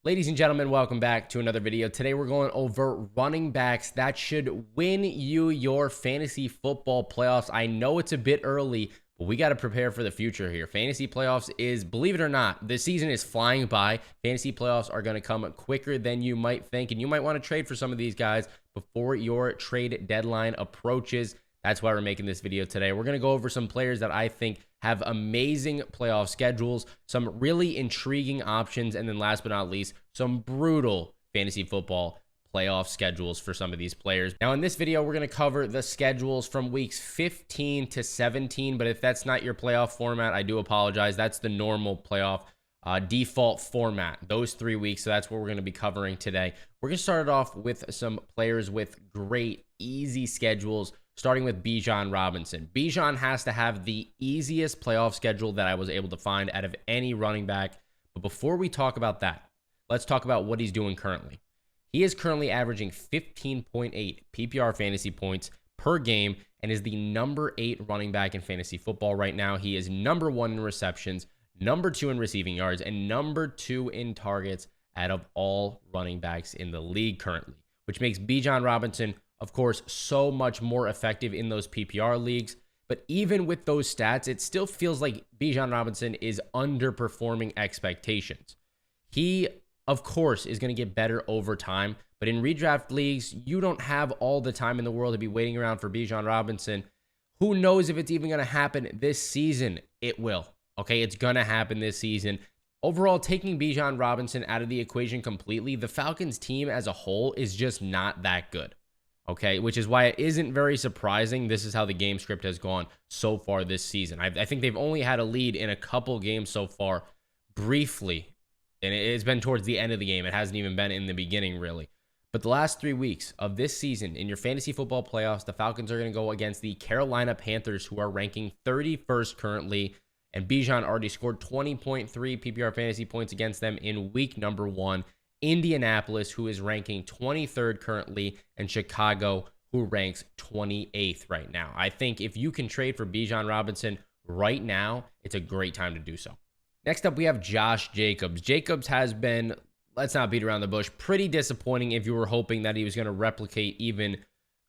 Ladies and gentlemen, welcome back to another video. Today we're going over running backs that should win you your fantasy football playoffs. I know it's a bit early, but we got to prepare for the future here. Fantasy playoffs is, believe it or not, the season is flying by. Fantasy playoffs are going to come quicker than you might think, and you might want to trade for some of these guys before your trade deadline approaches. That's why we're making this video today. We're going to go over some players that I think have amazing playoff schedules, some really intriguing options, and then last but not least, some brutal fantasy football playoff schedules for some of these players. Now, in this video, we're going to cover the schedules from weeks 15 to 17, but if that's not your playoff format, I do apologize. That's the normal playoff default format, those 3 weeks. So that's what we're going to be covering today. We're going to start it off with some players with great, easy schedules, starting with Bijan Robinson. Bijan has to have the easiest playoff schedule that I was able to find out of any running back. But before we talk about that, let's talk about what he's doing currently. He is currently averaging 15.8 PPR fantasy points per game and is the number 8 running back in fantasy football right now. He is number 1 in receptions, number 2 in receiving yards, and number 2 in targets out of all running backs in the league currently, which makes Bijan Robinson, of course, so much more effective in those PPR leagues. But even with those stats, it still feels like Bijan Robinson is underperforming expectations. He, of course, is going to get better over time. But in redraft leagues, you don't have all the time in the world to be waiting around for Bijan Robinson. Who knows if it's even going to happen this season? It will. Okay, it's going to happen this season. Overall, taking Bijan Robinson out of the equation completely, the Falcons team as a whole is just not that good. Okay, which is why it isn't very surprising. This is how the game script has gone so far this season. I think they've only had a lead in a couple games so far, briefly, and it's been towards the end of the game. It hasn't even been in the beginning, really. But the last 3 weeks of this season in your fantasy football playoffs, the Falcons are going to go against the Carolina Panthers, who are ranking 31st currently, and Bijan already scored 20.3 PPR fantasy points against them in week number 1. Indianapolis, who is ranking 23rd currently, and Chicago, who ranks 28th right now. I think if you can trade for Bijan Robinson right now, it's a great time to do so. Next up, we have Josh Jacobs. Jacobs has been, let's not beat around the bush, pretty disappointing if you were hoping that he was going to replicate even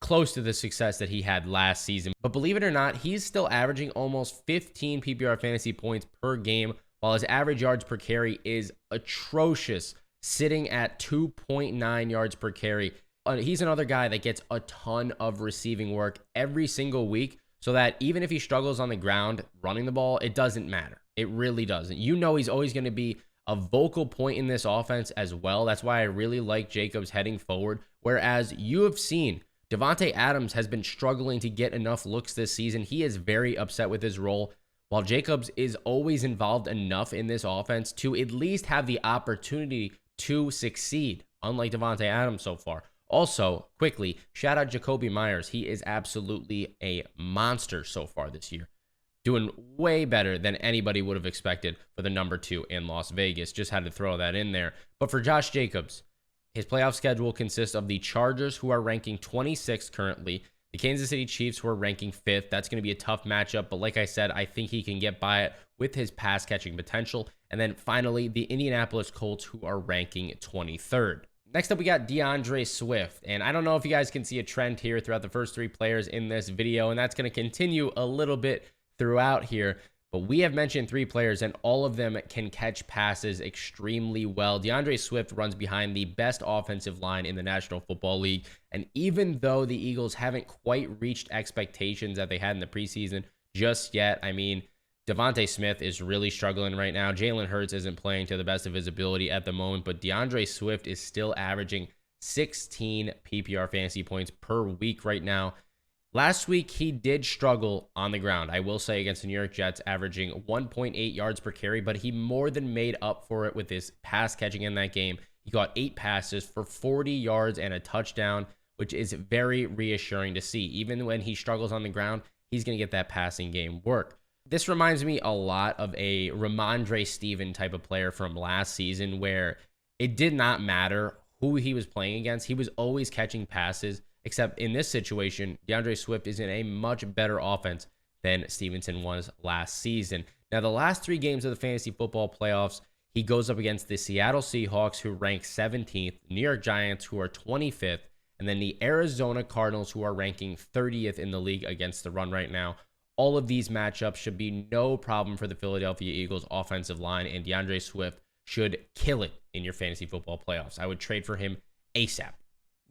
close to the success that he had last season. But believe it or not, he's still averaging almost 15 PPR fantasy points per game, while his average yards per carry is atrocious, sitting at 2.9 yards per carry. He's another guy that gets a ton of receiving work every single week, so that even if he struggles on the ground running the ball, it doesn't matter. It really doesn't. You know he's always going to be a vocal point in this offense as well. That's why I really like Jacobs heading forward. Whereas you have seen Davante Adams has been struggling to get enough looks this season. He is very upset with his role, while Jacobs is always involved enough in this offense to at least have the opportunity to succeed, unlike Davante Adams so far. Also, quickly, shout out Jacoby Myers. He is absolutely a monster so far this year, doing way better than anybody would have expected for the number 2 in Las Vegas. Just had to throw that in there. But for Josh Jacobs, his playoff schedule consists of the Chargers, who are ranking 26th currently, the Kansas City Chiefs, who are ranking 5th. That's going to be a tough matchup, but like I said, I think he can get by it with his pass-catching potential. And then finally, the Indianapolis Colts, who are ranking 23rd. Next up, we got DeAndre Swift. And I don't know if you guys can see a trend here throughout the first 3 players in this video, and that's going to continue a little bit throughout here. But we have mentioned 3 players, and all of them can catch passes extremely well. DeAndre Swift runs behind the best offensive line in the National Football League. And even though the Eagles haven't quite reached expectations that they had in the preseason just yet, I mean, Devontae Smith is really struggling right now. Jalen Hurts isn't playing to the best of his ability at the moment, but DeAndre Swift is still averaging 16 PPR fantasy points per week right now. Last week, he did struggle on the ground, I will say, against the New York Jets, averaging 1.8 yards per carry, but he more than made up for it with his pass catching in that game. He got 8 passes for 40 yards and a touchdown, which is very reassuring to see. Even when he struggles on the ground, he's going to get that passing game work. This reminds me a lot of a Rhamondre Stevenson type of player from last season, where it did not matter who he was playing against. He was always catching passes. Except in this situation, DeAndre Swift is in a much better offense than Stevenson was last season. Now, the last 3 games of the fantasy football playoffs, he goes up against the Seattle Seahawks, who rank 17th, New York Giants, who are 25th, and then the Arizona Cardinals, who are ranking 30th in the league against the run right now. All of these matchups should be no problem for the Philadelphia Eagles offensive line, and DeAndre Swift should kill it in your fantasy football playoffs. I would trade for him ASAP.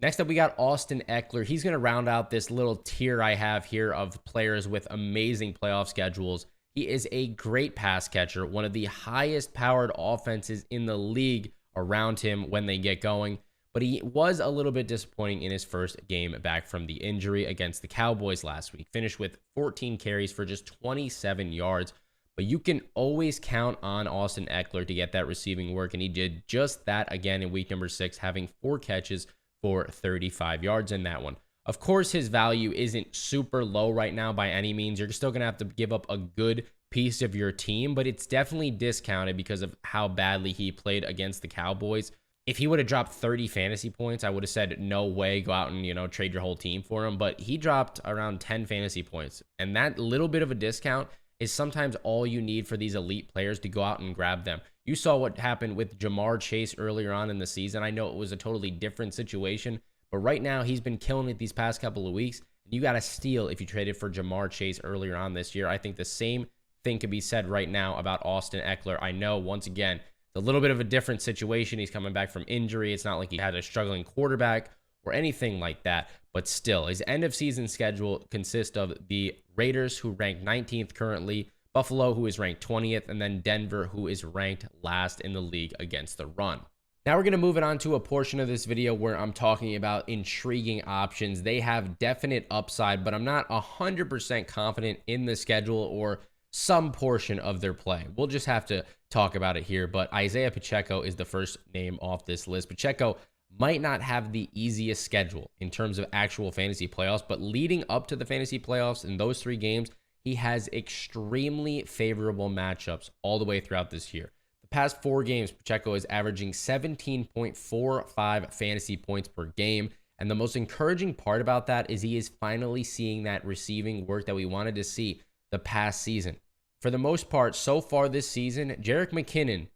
Next up, we got Austin Ekeler. He's going to round out this little tier I have here of players with amazing playoff schedules. He is a great pass catcher, one of the highest powered offenses in the league around him when they get going. But he was a little bit disappointing in his first game back from the injury against the Cowboys last week. Finished with 14 carries for just 27 yards. But you can always count on Austin Ekeler to get that receiving work, and he did just that again in week number 6, having 4 catches for 35 yards in that one. Of course, his value isn't super low right now by any means. You're still going to have to give up a good piece of your team, but it's definitely discounted because of how badly he played against the Cowboys. If he would have dropped 30 fantasy points, I would have said, no way, go out and, trade your whole team for him. But he dropped around 10 fantasy points, and that little bit of a discount is sometimes all you need for these elite players to go out and grab them. You saw what happened with Jamar Chase earlier on in the season. I know it was a totally different situation, but right now he's been killing it these past couple of weeks. You got to steal if you traded for Jamar Chase earlier on this year. I think the same thing could be said right now about Austin Ekeler. I know, once again, it's a little bit of a different situation. He's coming back from injury. It's not like he had a struggling quarterback or anything like that, but still, his end of season schedule consists of the Raiders, who rank 19th currently, Buffalo, who is ranked 20th, and then Denver, who is ranked last in the league against the run. Now we're going to move it on to a portion of this video where I'm talking about intriguing options. They have definite upside, but I'm not 100% confident in the schedule or some portion of their play. We'll just have to talk about it here, but Isiah Pacheco is the first name off this list. Pacheco might not have the easiest schedule in terms of actual fantasy playoffs, but leading up to the fantasy playoffs in those 3 games, he has extremely favorable matchups all the way throughout this year. The past 4 games, Pacheco is averaging 17.45 fantasy points per game, and the most encouraging part about that is he is finally seeing that receiving work that we wanted to see the past season. For the most part, so far this season, Jerick McKinnon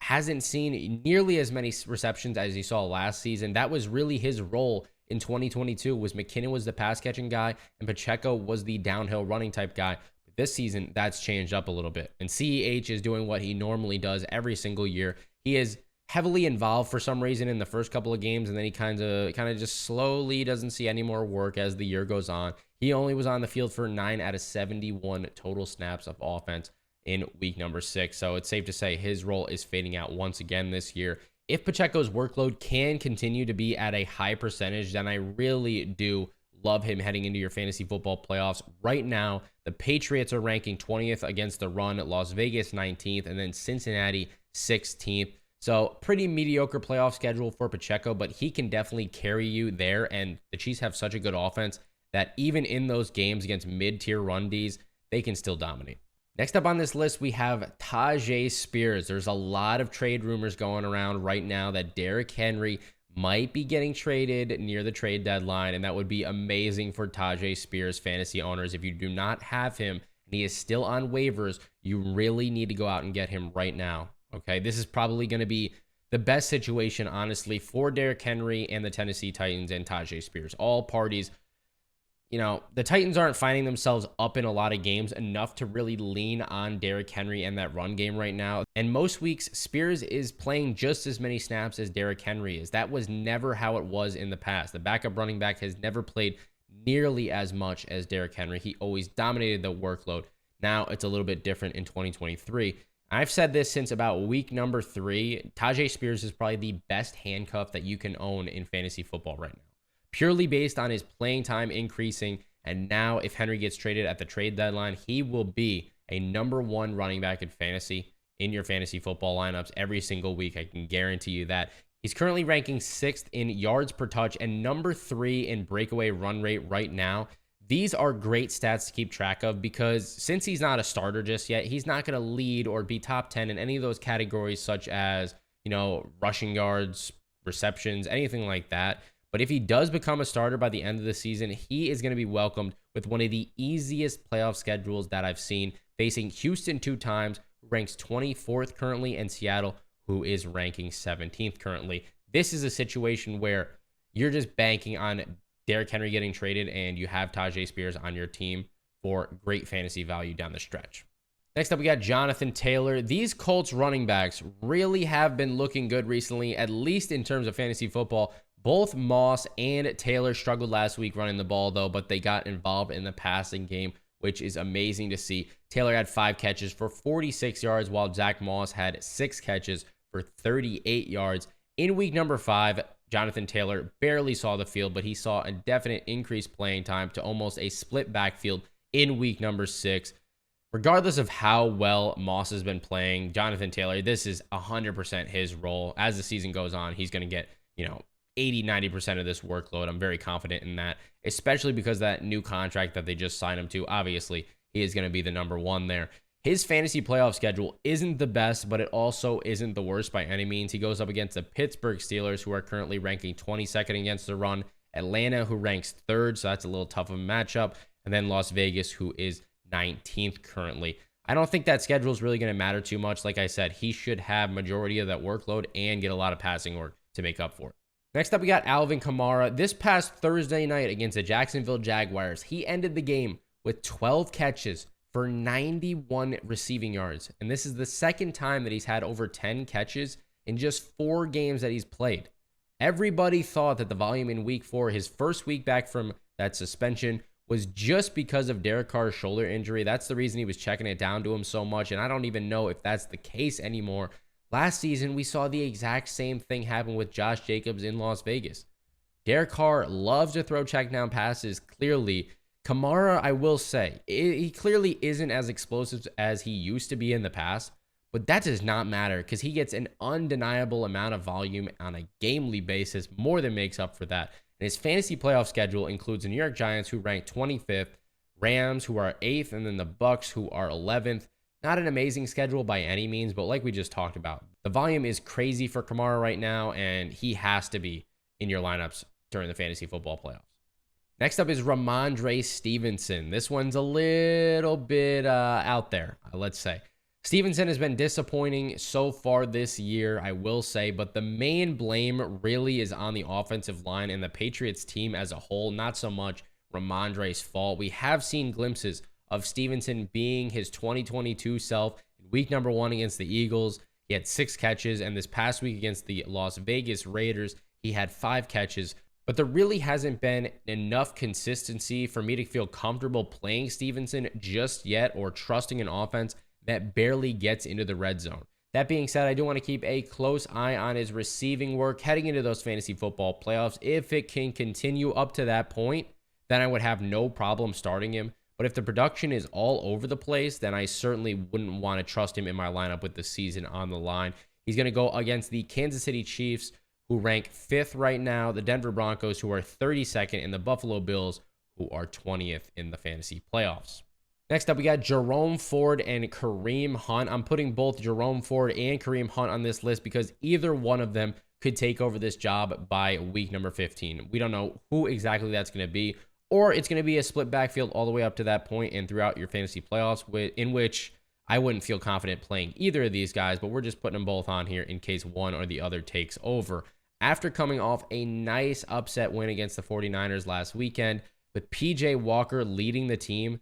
hasn't seen nearly as many receptions as he saw last season. That was really his role in 2022, was McKinnon was the pass catching guy and Pacheco was the downhill running type guy. But this season, that's changed up a little bit. And CEH is doing what he normally does every single year. He is heavily involved for some reason in the first couple of games, and then he kind of just slowly doesn't see any more work as the year goes on. He only was on the field for 9 out of 71 total snaps of offense in week number 6. So it's safe to say his role is fading out once again this year. If Pacheco's workload can continue to be at a high percentage, then I really do love him heading into your fantasy football playoffs. Right now, the Patriots are ranking 20th against the run, Las Vegas 19th, and then Cincinnati 16th. So pretty mediocre playoff schedule for Pacheco, but he can definitely carry you there. And the Chiefs have such a good offense that even in those games against mid-tier run Ds, they can still dominate. Next up on this list, we have Tyjae Spears. There's a lot of trade rumors going around right now that Derrick Henry might be getting traded near the trade deadline, and that would be amazing for Tyjae Spears fantasy owners. If you do not have him and he is still on waivers, you really need to go out and get him right now. Okay, this is probably going to be the best situation, honestly, for Derrick Henry and the Tennessee Titans and Tyjae Spears. All parties, the Titans aren't finding themselves up in a lot of games enough to really lean on Derrick Henry and that run game right now. And most weeks, Spears is playing just as many snaps as Derrick Henry is. That was never how it was in the past. The backup running back has never played nearly as much as Derrick Henry. He always dominated the workload. Now it's a little bit different in 2023. I've said this since about week number 3. Tyjae Spears is probably the best handcuff that you can own in fantasy football right now, purely based on his playing time increasing. And now if Henry gets traded at the trade deadline, he will be a number 1 running back in fantasy in your fantasy football lineups every single week. I can guarantee you that. He's currently ranking 6th in yards per touch and number 3 in breakaway run rate right now. These are great stats to keep track of because since he's not a starter just yet, he's not going to lead or be top 10 in any of those categories such as, rushing yards, receptions, anything like that. But if he does become a starter by the end of the season, he is going to be welcomed with one of the easiest playoff schedules that I've seen, facing Houston 2 times, who ranks 24th currently, and Seattle, who is ranking 17th currently. This is a situation where you're just banking on Derrick Henry getting traded, and you have Tyjae Spears on your team for great fantasy value down the stretch. Next up, we got Jonathan Taylor. These Colts running backs really have been looking good recently, at least in terms of fantasy football. Both Moss and Taylor struggled last week running the ball, though, but they got involved in the passing game, which is amazing to see. Taylor had 5 catches for 46 yards, while Zach Moss had 6 catches for 38 yards. In week number 5, Jonathan Taylor barely saw the field, but he saw a definite increased playing time to almost a split backfield in week number 6. Regardless of how well Moss has been playing, Jonathan Taylor, this is 100% his role. As the season goes on, he's going to get, 80-90% of this workload. I'm very confident in that, especially because that new contract that they just signed him to, obviously, he is going to be the number 1 there. His fantasy playoff schedule isn't the best, but it also isn't the worst by any means. He goes up against the Pittsburgh Steelers, who are currently ranking 22nd against the run, Atlanta, who ranks 3rd, so that's a little tough of a matchup, and then Las Vegas, who is 19th currently. I don't think that schedule is really going to matter too much. Like I said, he should have majority of that workload and get a lot of passing work to make up for it. Next up, we got Alvin Kamara. This past Thursday night against the Jacksonville Jaguars, he ended the game with 12 catches for 91 receiving yards. And this is the second time that he's had over 10 catches in just 4 games that he's played. Everybody thought that the volume in week 4, his first week back from that suspension, was just because of Derek Carr's shoulder injury. That's the reason he was checking it down to him so much, and I don't even know if that's the case anymore. Last season, we saw the exact same thing happen with Josh Jacobs in Las Vegas. Derek Carr loves to throw check down passes, clearly. Kamara, I will say, he clearly isn't as explosive as he used to be in the past, but that does not matter because he gets an undeniable amount of volume on a gamely basis, more than makes up for that. And his fantasy playoff schedule includes the New York Giants, who rank 25th, Rams, who are 8th, and then the Bucks, who are 11th. Not an amazing schedule by any means, but like we just talked about, the volume is crazy for Kamara right now, and he has to be in your lineups during the fantasy football playoffs. Next up is Rhamondre Stevenson. This one's a little bit out there, let's say. Stevenson has been disappointing so far this year, I will say, but the main blame really is on the offensive line and the Patriots team as a whole, not so much Rhamondre's fault. We have seen glimpses of Stevenson being his 2022 self in week number 1 against the Eagles. He had 6 catches, and this past week against the Las Vegas Raiders, he had 5 catches. But there really hasn't been enough consistency for me to feel comfortable playing Stevenson just yet or trusting an offense that barely gets into the red zone. That being said, I do want to keep a close eye on his receiving work heading into those fantasy football playoffs. If it can continue up to that point, then I would have no problem starting him. But if the production is all over the place, then I certainly wouldn't want to trust him in my lineup with the season on the line. He's going to go against the Kansas City Chiefs, who rank 5th right now, the Denver Broncos, who are 32nd, and the Buffalo Bills, who are 20th in the fantasy playoffs. Next up, we got Jerome Ford and Kareem Hunt. I'm putting both Jerome Ford and Kareem Hunt on this list because either one of them could take over this job by week number 15. We don't know who exactly that's going to be, or it's going to be a split backfield all the way up to that point and throughout your fantasy playoffs, in which I wouldn't feel confident playing either of these guys, but we're just putting them both on here in case one or the other takes over. After coming off a nice upset win against the 49ers last weekend, with PJ Walker leading the team,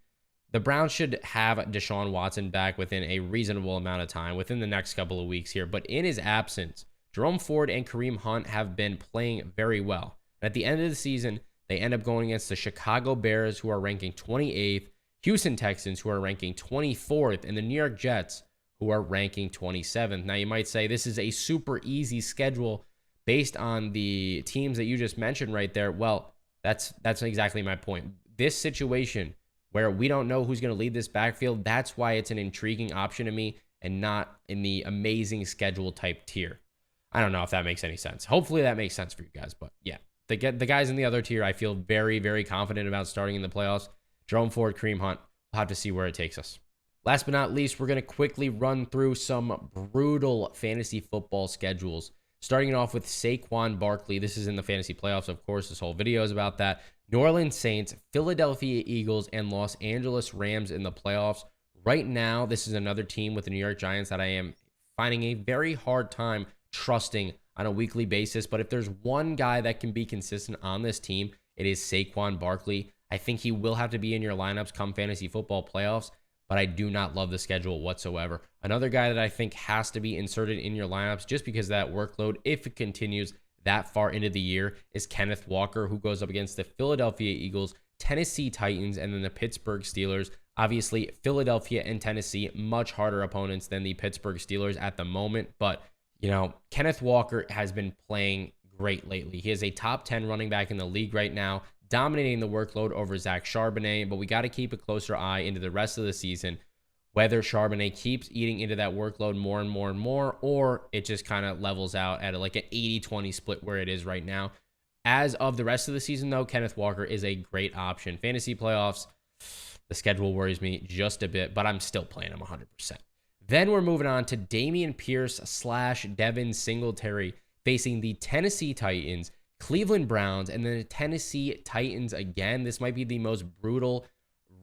the Browns should have Deshaun Watson back within a reasonable amount of time, within the next couple of weeks here. But in his absence, Jerome Ford and Kareem Hunt have been playing very well. At the end of the season, they end up going against the Chicago Bears, who are ranking 28th, Houston Texans, who are ranking 24th, and the New York Jets, who are ranking 27th. Now, you might say this is a super easy schedule based on the teams that you just mentioned right there. Well, that's exactly my point. This situation where we don't know who's going to lead this backfield, that's why it's an intriguing option to me and not in the amazing schedule type tier. I don't know if that makes any sense. Hopefully that makes sense for you guys, but yeah. The guys in the other tier, I feel very, very confident about starting in the playoffs. Jerome Ford, Kareem Hunt, we'll have to see where it takes us. Last but not least, we're going to quickly run through some brutal fantasy football schedules. Starting it off with Saquon Barkley. This is in the fantasy playoffs, of course. This whole video is about that. New Orleans Saints, Philadelphia Eagles, and Los Angeles Rams in the playoffs. Right now, this is another team with the New York Giants that I am finding a very hard time trusting on a weekly basis. But if there's one guy that can be consistent on this team, it is Saquon Barkley. I think he will have to be in your lineups come fantasy football playoffs, but I do not love the schedule whatsoever. Another guy that I think has to be inserted in your lineups just because of that workload, if it continues that far into the year, is Kenneth Walker, who goes up against the Philadelphia Eagles, Tennessee Titans, and then the Pittsburgh Steelers. Obviously, Philadelphia and Tennessee, much harder opponents than the Pittsburgh Steelers at the moment. But, you know, Kenneth Walker has been playing great lately. He is a top 10 running back in the league right now, dominating the workload over Zach Charbonnet. But we got to keep a closer eye into the rest of the season, whether Charbonnet keeps eating into that workload more and more and more, or it just kind of levels out at like an 80-20 split where it is right now. As of the rest of the season, though, Kenneth Walker is a great option. Fantasy playoffs, the schedule worries me just a bit, but I'm still playing him 100%. Then we're moving on to Dameon Pierce / Devin Singletary facing the Tennessee Titans, Cleveland Browns, and then the Tennessee Titans again. This might be the most brutal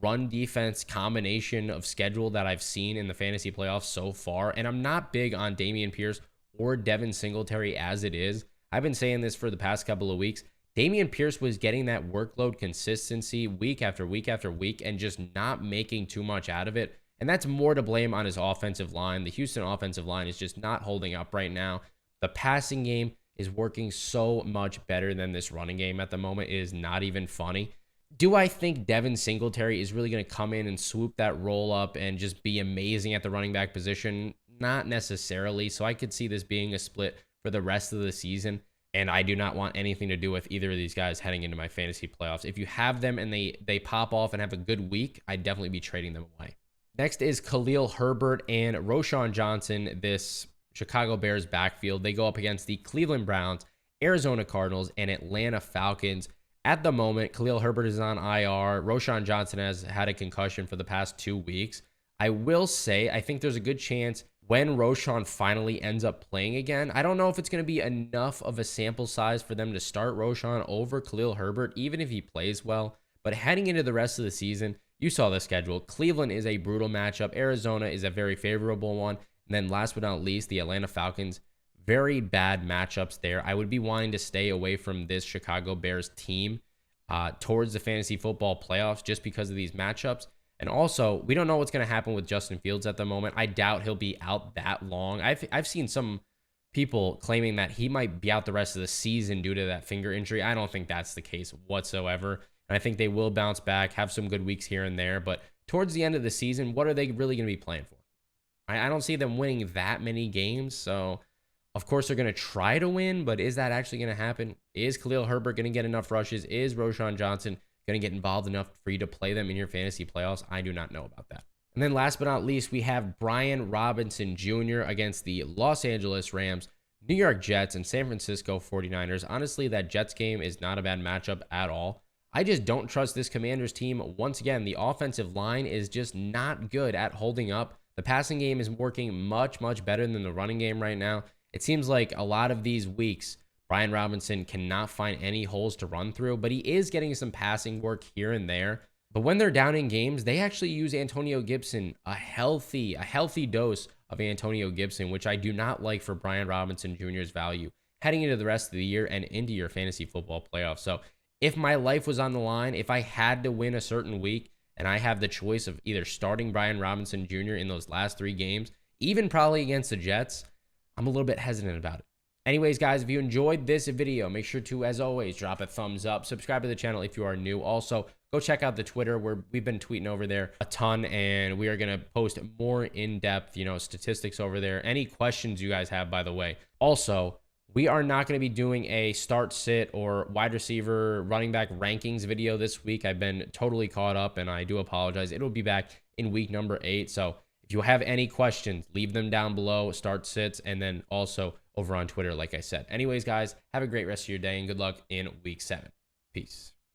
run defense combination of schedule that I've seen in the fantasy playoffs so far. And I'm not big on Dameon Pierce or Devin Singletary as it is. I've been saying this for the past couple of weeks. Dameon Pierce was getting that workload consistency week after week after week and just not making too much out of it. And that's more to blame on his offensive line. The Houston offensive line is just not holding up right now. The passing game is working so much better than this running game at the moment. It is not even funny. Do I think Devin Singletary is really going to come in and swoop that roll up and just be amazing at the running back position? Not necessarily. So I could see this being a split for the rest of the season. And I do not want anything to do with either of these guys heading into my fantasy playoffs. If you have them and they pop off and have a good week, I'd definitely be trading them away. Next is Khalil, Herbert, and Roschon Johnson, this Chicago Bears backfield. They go up against the Cleveland Browns, Arizona Cardinals, and Atlanta Falcons. At the moment, Khalil Herbert is on IR. Roschon Johnson has had a concussion for the past 2 weeks. I will say, I think there's a good chance when Roschon finally ends up playing again. I don't know if it's going to be enough of a sample size for them to start Roschon over Khalil Herbert, even if he plays well. But heading into the rest of the season, you saw the schedule. Cleveland is a brutal matchup. Arizona is a very favorable one. And then last but not least, the Atlanta Falcons. Very bad matchups there. I would be wanting to stay away from this Chicago Bears team towards the fantasy football playoffs just because of these matchups. And also, we don't know what's going to happen with Justin Fields at the moment. I doubt he'll be out that long. I've seen some people claiming that he might be out the rest of the season due to that finger injury. I don't think that's the case whatsoever. And I think they will bounce back, have some good weeks here and there. But towards the end of the season, what are they really going to be playing for? I don't see them winning that many games. So, of course, they're going to try to win. But is that actually going to happen? Is Khalil Herbert going to get enough rushes? Is Roschon Johnson going to get involved enough for you to play them in your fantasy playoffs? I do not know about that. And then last but not least, we have Bijan Robinson Jr. against the Los Angeles Rams, New York Jets, and San Francisco 49ers. Honestly, that Jets game is not a bad matchup at all. I just don't trust this Commanders team. Once again, the offensive line is just not good at holding up. The passing game is working much, much better than the running game right now. It seems like a lot of these weeks, Bijan Robinson cannot find any holes to run through, but he is getting some passing work here and there. But when they're down in games, they actually use Antonio Gibson, a healthy dose of Antonio Gibson, which I do not like for Bijan Robinson Jr.'s value heading into the rest of the year and into your fantasy football playoffs. So if my life was on the line, if I had to win a certain week and I have the choice of either starting Bijan Robinson Jr. in those last 3 games, even probably against the Jets, I'm a little bit hesitant about it. Anyways, guys, if you enjoyed this video, make sure to, as always, drop a thumbs up. Subscribe to the channel if you are new. Also, go check out the Twitter where we've been tweeting over there a ton, and we are going to post more in-depth, statistics over there. Any questions you guys have, by the way. Also, we are not going to be doing a start, sit, or wide receiver, running back rankings video this week. I've been totally caught up, and I do apologize. It'll be back in week number 8. So if you have any questions, leave them down below, start, sits, and then also over on Twitter, like I said. Anyways, guys, have a great rest of your day, and good luck in week 7. Peace.